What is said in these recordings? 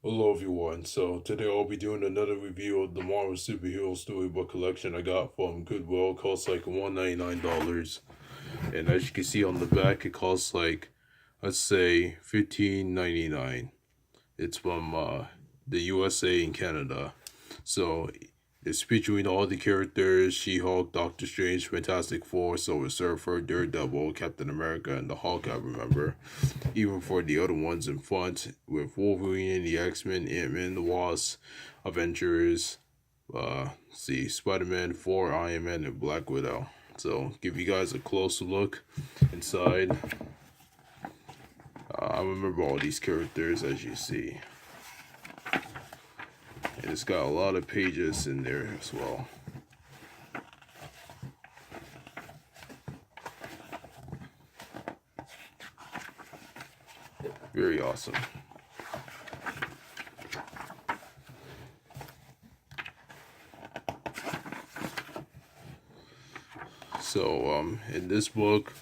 Hello everyone, so today I'll be doing another review of the Marvel Superhero Storybook collection I got from Goodwill. It costs like $199. And as you can see on the back, it costs like, let's say, $15.99. It's from the USA and Canada. So it's featuring all the characters: She-Hulk, Doctor Strange, Fantastic Four, Silver Surfer, Daredevil, Captain America, and the Hulk, I remember. Even for the other ones in front, with Wolverine, the X-Men, Ant-Man, the Wasp, Avengers, see, Spider-Man, 4, Iron Man, and Black Widow. So give you guys a closer look inside. I remember all these characters, as you see. And it's got a lot of pages in there as well. Very awesome. So in this book,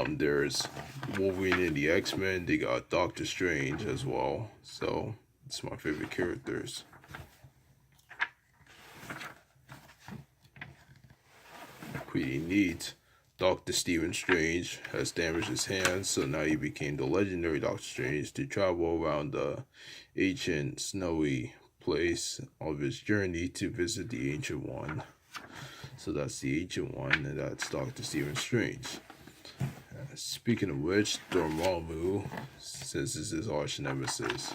there's Wolverine and the X-Men. They got Doctor Strange as well. So it's my favorite characters. Pretty neat. Dr. Stephen Strange has damaged his hands, so now he became the legendary Doctor Strange to travel around the ancient snowy place of his journey to visit the Ancient One. So that's the Ancient One, and that's Dr. Stephen Strange. Speaking of which, Dormammu, since this is his arch nemesis,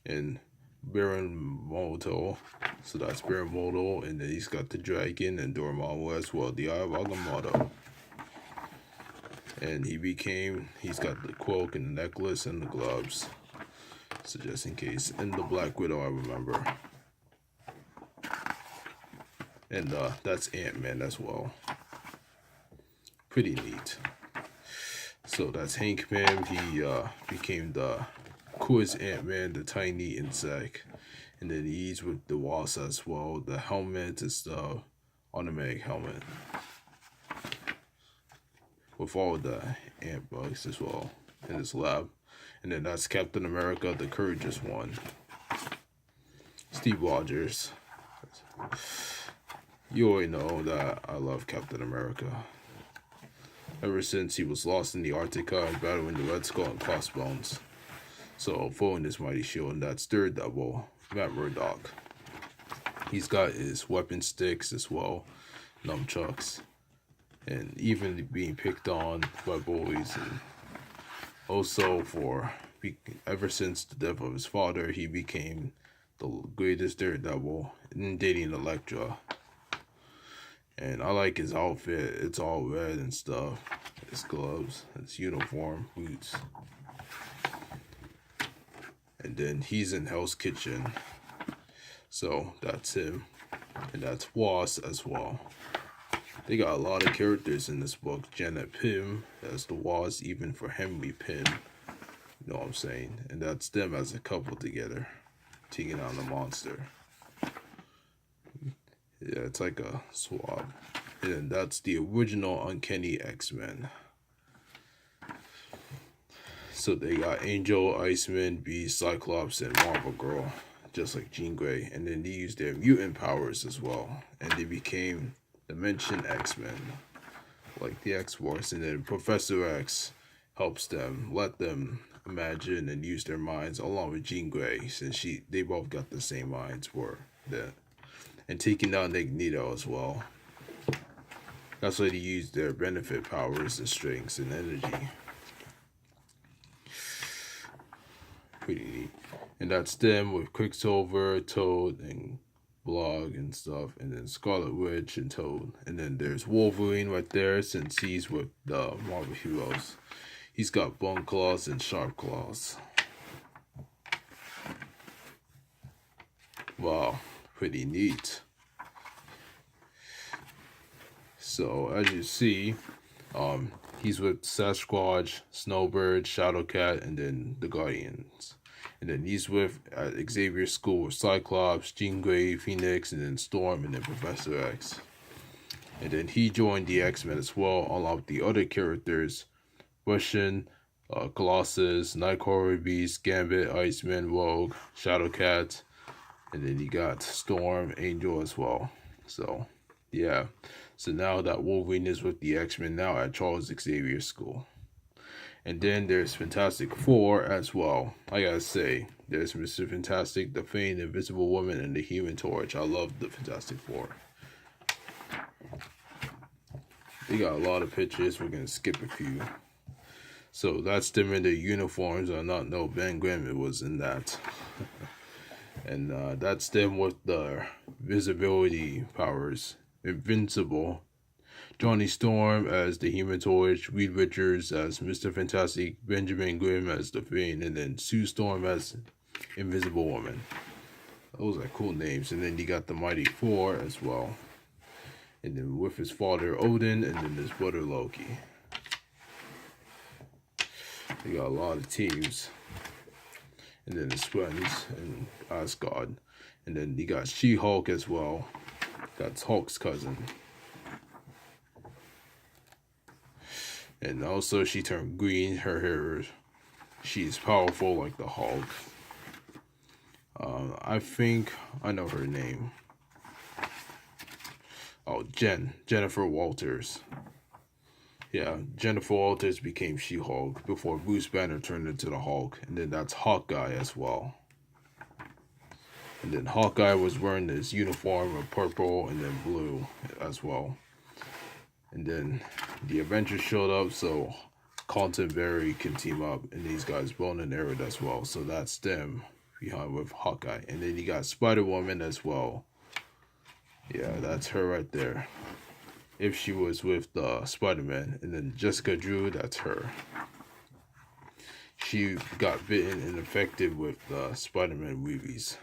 and Baron Mordo, so that's Baron Mordo, and then he's got the dragon and Dormammu as well, the Eye of Agamotto. And he's got the cloak and the necklace and the gloves, so just in case. And the Black Widow, I remember. And that's Ant-Man as well. Pretty neat. So that's Hank Pym. He became the coolest Ant-Man, the tiny insect. And then he's with the Wasp as well. The helmet is the automatic helmet, with all the ant bugs as well in his lab. And then that's Captain America, the courageous one. Steve Rogers. You already know that I love Captain America. Ever since he was lost in the Arctica and battling the Red Skull and Crossbones. So, following this mighty shield, and that's Daredevil, Matt Murdock. He's got his weapon sticks as well, nunchucks, and even being picked on by bullies. And also, ever since the death of his father, he became the greatest Daredevil, and dating Elektra. And I like his outfit. It's all red and stuff. His gloves, his uniform, boots. And then he's in Hell's Kitchen. So that's him. And that's Wasp as well. They got a lot of characters in this book. Janet Pym as the Wasp, even for Henry Pym. You know what I'm saying? And that's them as a couple together, taking on the monster. Yeah, it's like a swab. And that's the original Uncanny X-Men. So they got Angel, Iceman, Beast, Cyclops, and Marvel Girl, just like Jean Grey. And then they used their mutant powers as well. And they became Dimension X-Men, like the X-Force. And then Professor X helps them, let them imagine and use their minds, along with Jean Grey, since they both got the same minds for that. And taking down Magneto as well. That's why they use their benefit powers and strengths and energy. Pretty neat. And that's them with Quicksilver, Toad, and Blog and stuff. And then Scarlet Witch and Toad. And then there's Wolverine right there, since he's with the Marvel Heroes. He's got bone claws and sharp claws. Wow. Pretty neat. So as you see, he's with Sasquatch, Snowbird, Shadowcat, and then the Guardians. And then he's with at Xavier's school with Cyclops, Jean Grey, Phoenix, and then Storm, and then Professor X. And then he joined the X-Men as well, along with the other characters: Russian, Colossus, Nightcrawler, Beast, Gambit, Iceman, Rogue, Shadowcat, and then you got Storm, Angel as well. So, yeah. So now that Wolverine is with the X-Men now at Charles Xavier School. And then there's Fantastic Four as well. I gotta say, there's Mr. Fantastic, the Fiend, Invisible Woman, and the Human Torch. I love the Fantastic Four. They got a lot of pictures. We're gonna skip a few. So that's them in their uniforms. I not know Ben Grimm was in that. And that's them with the visibility powers. Invincible. Johnny Storm as the Human Torch, Reed Richards as Mr. Fantastic, Benjamin Grimm as the Fiend, and then Sue Storm as Invisible Woman. Those are cool names. And then you got the Mighty Four as well. And then with his father Odin, and then his brother Loki. They got a lot of teams. And then his friends and Asgard. And then you got She-Hulk as well. That's Hulk's cousin. And also she turned green. Her hair, she's powerful like the Hulk. I think I know her name. Oh, Jennifer Walters. Yeah, Jennifer Walters became She-Hulk before Bruce Banner turned into the Hulk. And then that's Hawkeye as well. And then Hawkeye was wearing this uniform of purple and then blue as well. And then the Avengers showed up, so Berry can team up. And these guys, Bone and Arrow as well. So that's them behind with Hawkeye. And then you got Spider-Woman as well. Yeah, that's her right there. If she was with Spider-Man. And then Jessica Drew, that's her. She got bitten and infected with the Spider-Man movies.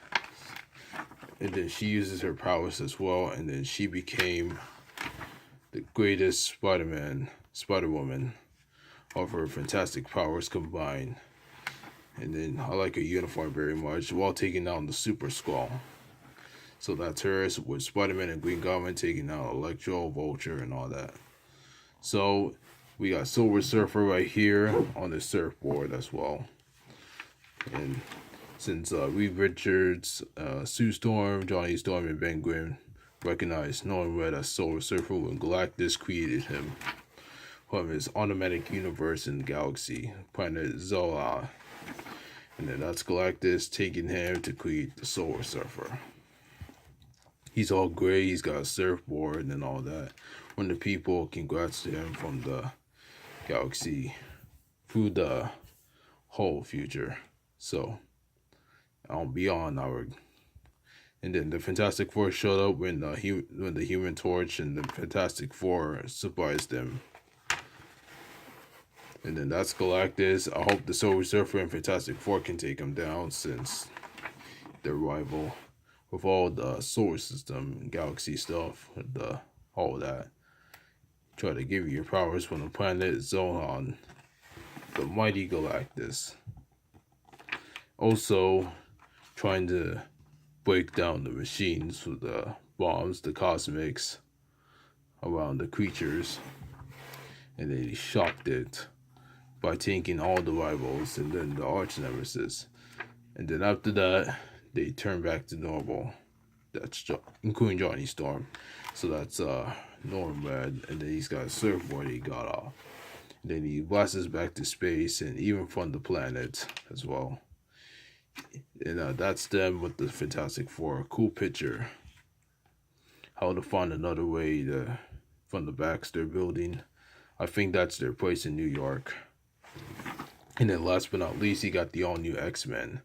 And then she uses her powers as well. And then she became the greatest Spider-Woman of her fantastic powers combined. And then I like her uniform very much while taking down the Super Skrull. So that's hers with Spider-Man and Green Goblin taking out Electro, Vulture, and all that. So we got Silver Surfer right here on the surfboard as well. And since Reed Richards, Sue Storm, Johnny Storm, and Ben Grimm recognized Norman Red as Silver Surfer when Galactus created him from his automatic universe in the galaxy, planet Zola. And then that's Galactus taking him to create the Silver Surfer. He's all gray, he's got a surfboard and all that. When the people, congrats to him from the galaxy through the whole future. So, beyond our. And then the Fantastic Four showed up when the Human Torch and the Fantastic Four surprised them. And then that's Galactus. I hope the Silver Surfer and Fantastic Four can take him down since their rival. With all the solar system, galaxy stuff, all that. Try to give you your powers from the planet Zohan, the mighty Galactus. Also, trying to break down the machines with the bombs, the cosmics, around the creatures. And then he shocked it by taking all the rivals and then the arch nemesis. And then after that, they turn back to normal. That's including Johnny Storm. So that's Norman Red, and then he's got a surfboard he got off. And then he blasts back to space and even from the planet as well. And that's them with the Fantastic Four. Cool picture. How to find another way from the Baxter building. I think that's their place in New York. And then last but not least, you got the all new X-Men.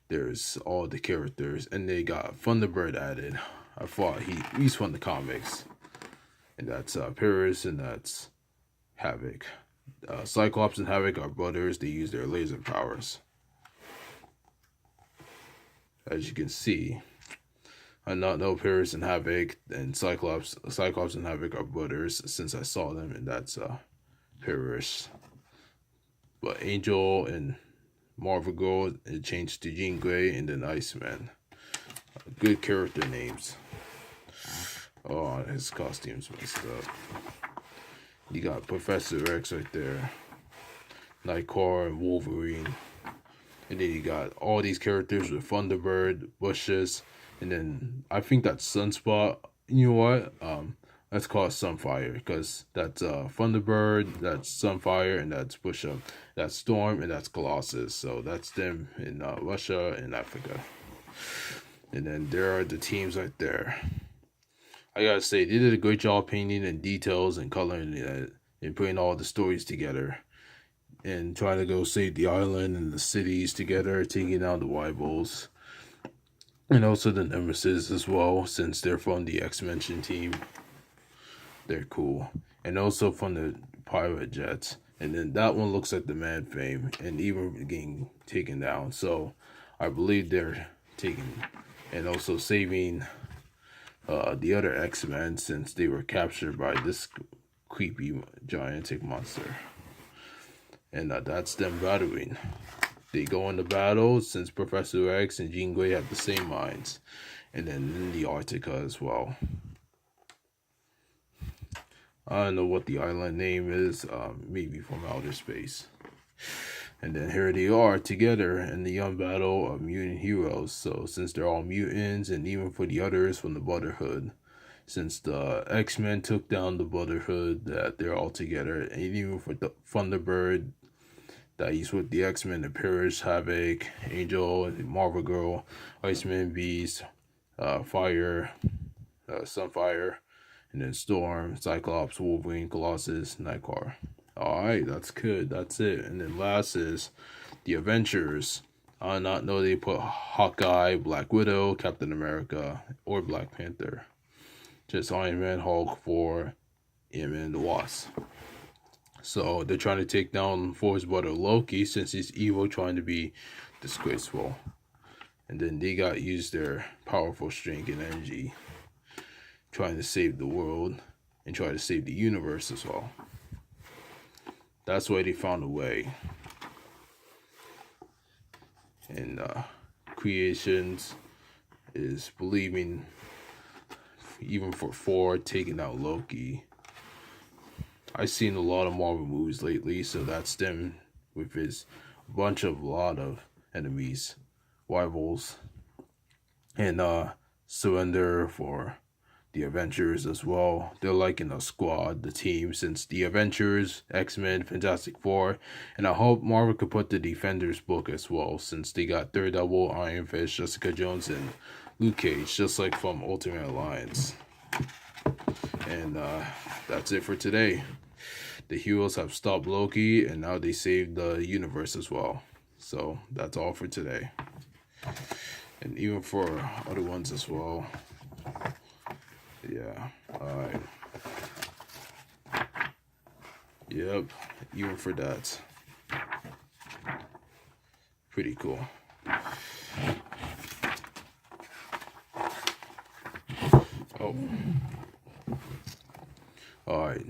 There's all the characters, and they got Thunderbird added. I thought he's from the comics, and that's Paris, and that's Havoc. Cyclops and Havoc are brothers. They use their laser powers. As you can see, I not know Paris and Havoc and Cyclops and Havoc are brothers since I saw them, and that's Paris. But Angel and Marvel Girl, it changed to Jean Grey, and then Iceman. Good character names. Oh, his costume's messed up. You got Professor X right there. Nightcrawler, and Wolverine. And then you got all these characters with Thunderbird, Bushes, and then I think that's Sunspot. You know what? Let's call it Sunfire, because that's Thunderbird, that's Sunfire, and that's Busha. That's Storm, and that's Colossus. So that's them in Russia and Africa. And then there are the teams right there. I gotta say, they did a great job painting and details and coloring it and putting all the stories together. And trying to go save the island and the cities together, taking down the rivals. And also the Nemesis as well, since they're from the X-Mention team. They're cool. And also from the pirate jets. And then that one looks like the Man Fame, and even getting taken down. So I believe they're taking and also saving the other X-Men, since they were captured by this creepy gigantic monster. And that's them battling. They go into battle, since Professor X and Jean Grey have the same minds. And then in the Arctica as well. I don't know what the island name is, maybe from outer space. And then here they are together in the young battle of mutant heroes. So since they're all mutants, and even for the others from the Brotherhood, since the X-Men took down the Brotherhood, that they're all together. And even for the Thunderbird, that he's with the X-Men, the Parrish, Havoc, Angel, Marvel Girl, Iceman, Beast, Fire, Sunfire, and then Storm, Cyclops, Wolverine, Colossus, Nightcrawler. Alright, that's good. That's it. And then last is the Avengers. I did not know they put Hawkeye, Black Widow, Captain America, or Black Panther. Just Iron Man, Hulk, Thor, Ant-Man, and the Wasp. So they're trying to take down Thor's brother Loki, since he's evil, trying to be disgraceful. And then they got used their powerful strength and energy, trying to save the world and try to save the universe as well. That's why they found a way. And Creations is believing, even for Thor taking out Loki. I've seen a lot of Marvel movies lately, so that's them with his lot of enemies, rivals, and surrender for the Avengers as well. They're like in a squad, the team, since the Avengers, X-Men, Fantastic Four, and I hope Marvel could put the Defenders book as well, since they got Daredevil, Iron Fist, Jessica Jones, and Luke Cage, just like from Ultimate Alliance. And that's it for today. The heroes have stopped Loki, and now they saved the universe as well. So that's all for today. And even for other ones as well. Yeah, alright. Yep, even for that. Pretty cool. Oh. Alright.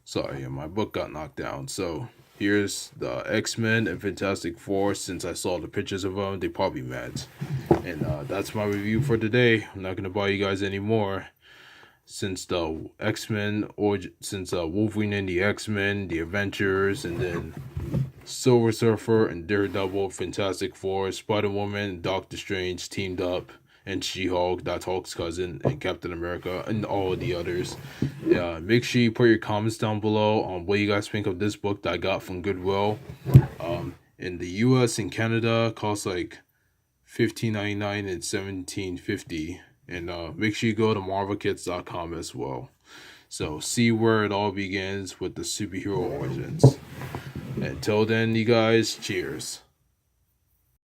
Sorry, my book got knocked down. So, here's the X-Men and Fantastic Four. Since I saw the pictures of them, they probably met. And that's my review for today. I'm not going to bother you guys anymore. Since the X-Men, or since Wolverine and the X-Men, the Avengers, and then Silver Surfer and Daredevil, Fantastic Four, Spider-Woman, and Doctor Strange teamed up, and She-Hulk, that's Hulk's cousin, and Captain America, and all of the others. Yeah, make sure you put your comments down below on what you guys think of this book that I got from Goodwill. In the US and Canada, it costs like $15.99 and $17.50. And make sure you go to marvelkits.com as well. So see where it all begins with the superhero origins. Until then, you guys, cheers.